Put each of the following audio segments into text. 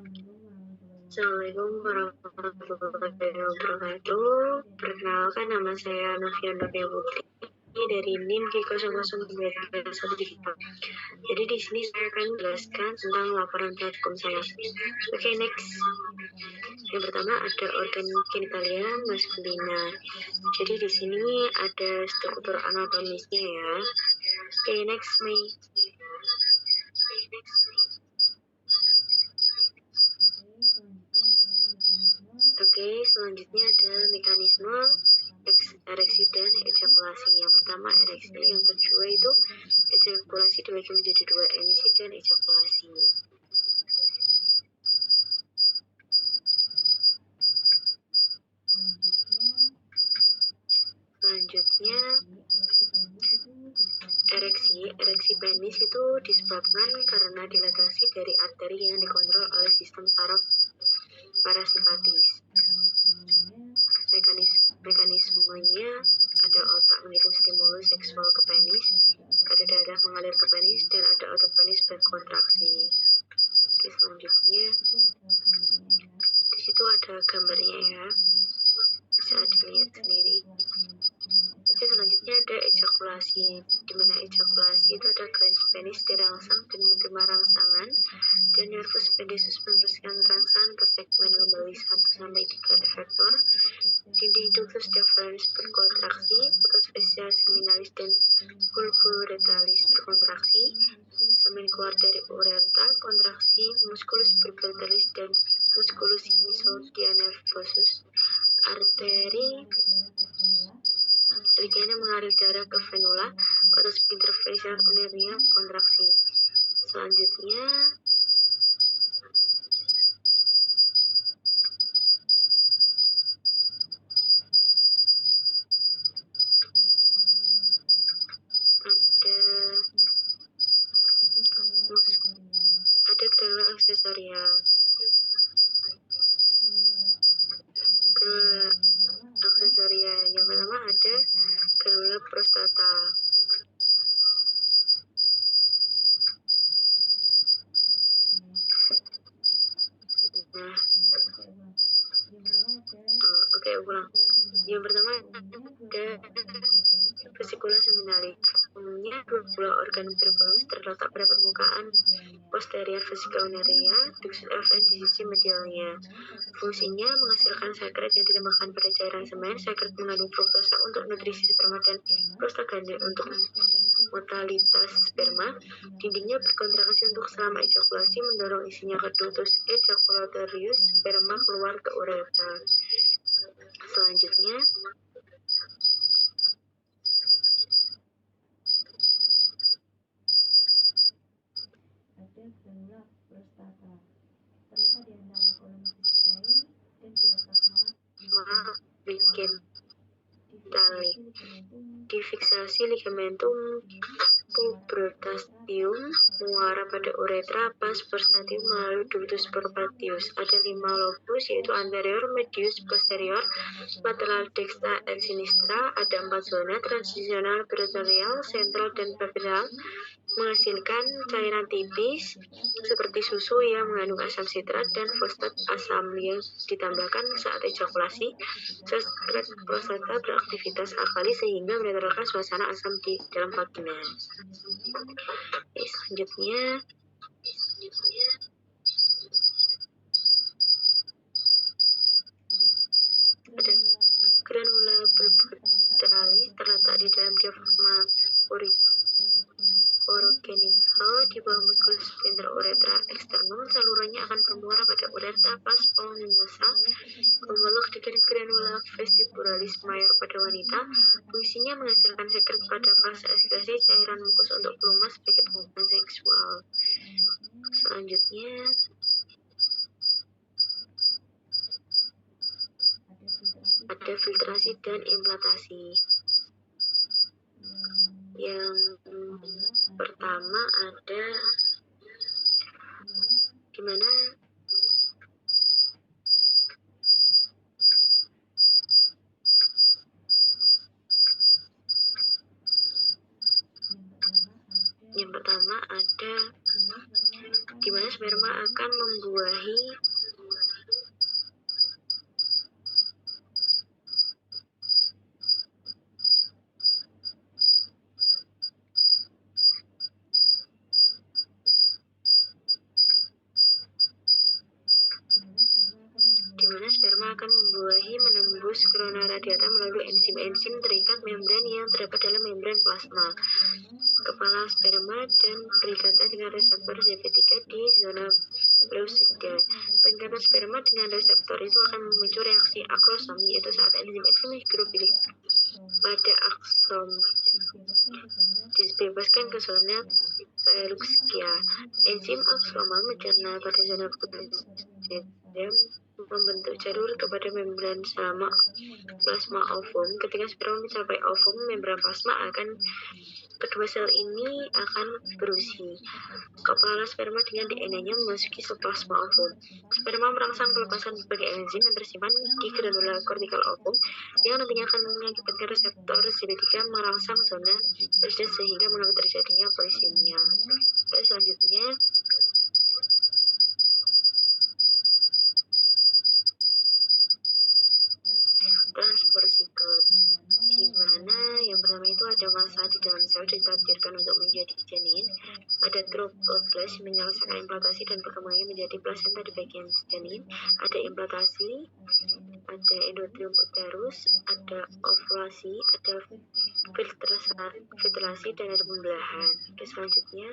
Assalamualaikum warahmatullahi wabarakatuh. Perkenalkan, nama saya Novia Nurnia Putri dari NIM G009313. Jadi di sini saya akan menjelaskan tentang laporan praktikum saya. Oke, next. Yang pertama ada organ genitalia maskulina. Jadi di sini ada struktur anatomisnya ya. Oke, next, Mei. Oke, selanjutnya ada mekanisme ereksi dan ejakulasi. Yang pertama ereksi, yang kedua itu ejakulasi dibagi menjadi dua, emisi dan ejakulasi. Selanjutnya ereksi penis itu disebabkan karena dilatasi dari arteri yang dikontrol oleh sistem saraf parasimpatis. Mekanismenya ada otak mengirim stimulus seksual ke penis, ada darah mengalir ke penis, dan ada otot penis berkontraksi. Oke, selanjutnya di situ ada gambarnya ya, bisa dilihat sendiri. Oke, selanjutnya ada ejakulasi, di mana ejakulasi itu ada glans penis dirangsang dan menerima rangsangan, dan nervus pendisus meneruskan rangsangan ke segmen lambali 1-3 efektor, dinding ductus deferens berkontraksi, otot facial seminalis dan pulporetalis berkontraksi, semen keluar dari uretra kontraksi, musculus pubertalis dan musculus insula nervosus, arteri liganya mengalir darah ke venula, otot sphincter facial unernia kontraksi. Selanjutnya ada granula aksesoria. Granula aksesoria yang pertama ada granula prostata. Nah, ulang. Yang pertama ada vesicula seminalis. Umumnya dua organ berbalus terletak pada permukaan posterior vesicula urea, ductus efferens di sisi medialnya. Fungsinya menghasilkan sekret yang ditambahkan pada cairan semen. Sekret mengandung fruktosa untuk nutrisi sperma dan prostaglandin untuk motalitas sperma. Dindingnya berkontraksi untuk selama ejakulasi mendorong isinya ke ductus ejaculatorius, sperma keluar ke uretra. Selanjutnya ada granula prostata terletak di antara kolom cistae dan diafragma bikin tali. Difiksasi ligamentum pubertastium muara pada uretra pas prostatium melalui ductus purpatius. Ada 5 lobus, yaitu anterior, medius, posterior, lateral, dextra, dan sinistra. Ada 4 zona, transisional, peritoneal, sentral, dan papillal, menghasilkan cairan tipis seperti susu yang mengandung asam sitrat dan fosfat asam yang ditambahkan saat ejakulasi. Sekret prostata beraktivitas alkali sehingga menetralkan suasana asam di dalam vagina. Oke, selanjutnya ada granula pubertalis terletak di dalam diafragma orogenital di bawah musculus sphincter uretra externum. Salurannya akan bermuara pada uretra pas pulmonosa, homolog dengan granula vestibularis mayor pada wanita. Fungsinya menghasilkan sekret pada fase ekskresi cairan mukus untuk pelumas sebagai pengukuran seksual. Selanjutnya ada filtrasi dan implantasi. Yang pertama ada gimana yang pertama ada di mana sperma akan membuahi menembus corona radiata melalui enzim-enzim terikat membran yang terdapat dalam membran plasma kepala sperma dan berikatan dengan reseptor CV3 di zona Pleusida. Pengikatan sperma dengan reseptor itu akan memicu reaksi akrosomi, yaitu saat enzim-enzim hidrofilik pada aksom dibebaskan ke zona Euxia. Enzim aksomal mencerna pada zona Pleusida membentuk jalur kepada membran selama plasma ovum. Ketika sperma mencapai ovum, membran plasma kedua sel ini akan berusi. Kepala sperma dengan DNA-nya memasuki sel plasma ovum. Sperma merangsang pelepasan berbagai enzim yang tersimpan di granula kortikal ovum yang nantinya akan mengakibatkan reseptor CV3 merangsang zona Pleusida sehingga mengalami terjadinya polisemia. Selanjutnya, transport siklus, di mana yang pertama itu ada massa di dalam sel ditakdirkan untuk menjadi janin, ada trophoblast menyelesaikan implantasi dan perkembangannya menjadi plasenta di bagian janin, ada implantasi, ada endometrium uterus, ada ovulasi, ada filtrasi dan ada pembelahan. Oke, selanjutnya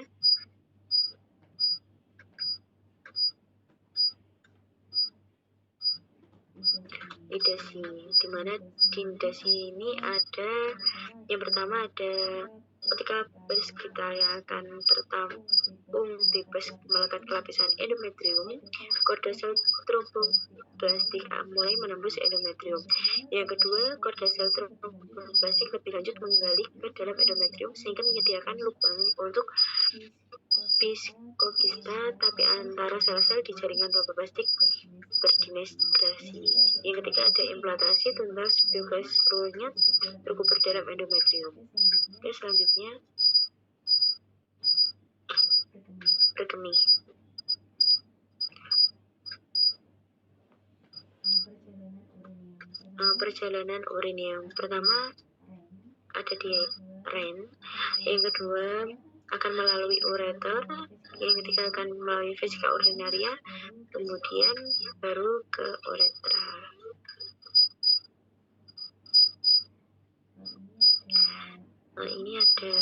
indasi, di mana di indasi ini ada yang pertama ada ketika baris kita yang akan tertampung bebas melekat ke lapisan endometrium, korda sel tromboblastik mulai menembus endometrium. Yang kedua, korda sel tromboblastik lebih lanjut menggali ke dalam endometrium sehingga menyediakan lubang untuk piskokista, tapi antara sel-sel di jaringan tromboblastik berdinestasi. Yang ketiga ada implantasi, tuntas biofilm seluruhnya terkubur dalam endometrium. Oke, selanjutnya berkemih. Perjalanan urin yang pertama ada di REN, yang kedua akan melalui ureter, yang ketiga akan melalui vesika urinaria, kemudian baru ke uretra. Nah, ini ada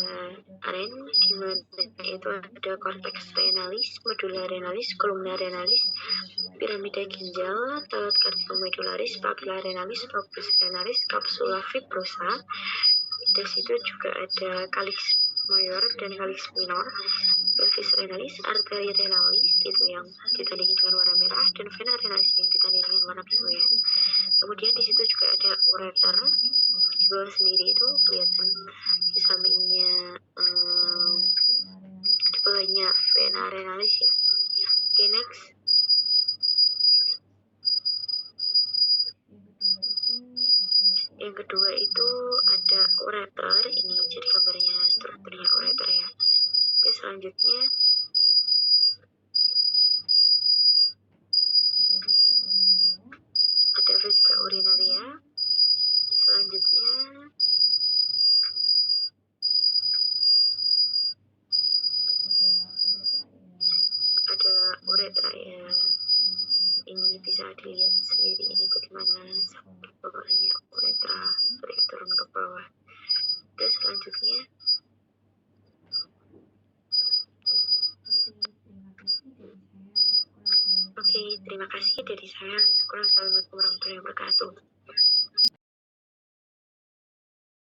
REN, di mana itu ada cortex renalis, medulla renalis, columna renalis, piramida ginjal, taut cardiomedularis, papilla renalis, lobus renalis, capsula fibrosa. Di situ juga ada calyx mayor dan calyx minor, pelvis renalis, arteria renalis itu yang ditandai dengan warna merah, dan vena renalis yang ditandai dengan warna biru ya. Kemudian di situ juga ada ureter, di bawah sendiri itu kelihatan di sampingnya di bawahnya vena renalis ya. Oke, next. Yang kedua itu ada ureter, ini jadi gambarnya strukturnya ureter ya. Oke, selanjutnya ada vesika urinaria. Selanjutnya ada uretra ya. Ini bisa dilihat sendiri ini bagaimana bawahnya uretra ketika turun ke bawah. Dan selanjutnya oke, terima kasih dari saya. Assalamualaikum warahmatullahi wabarakatuh.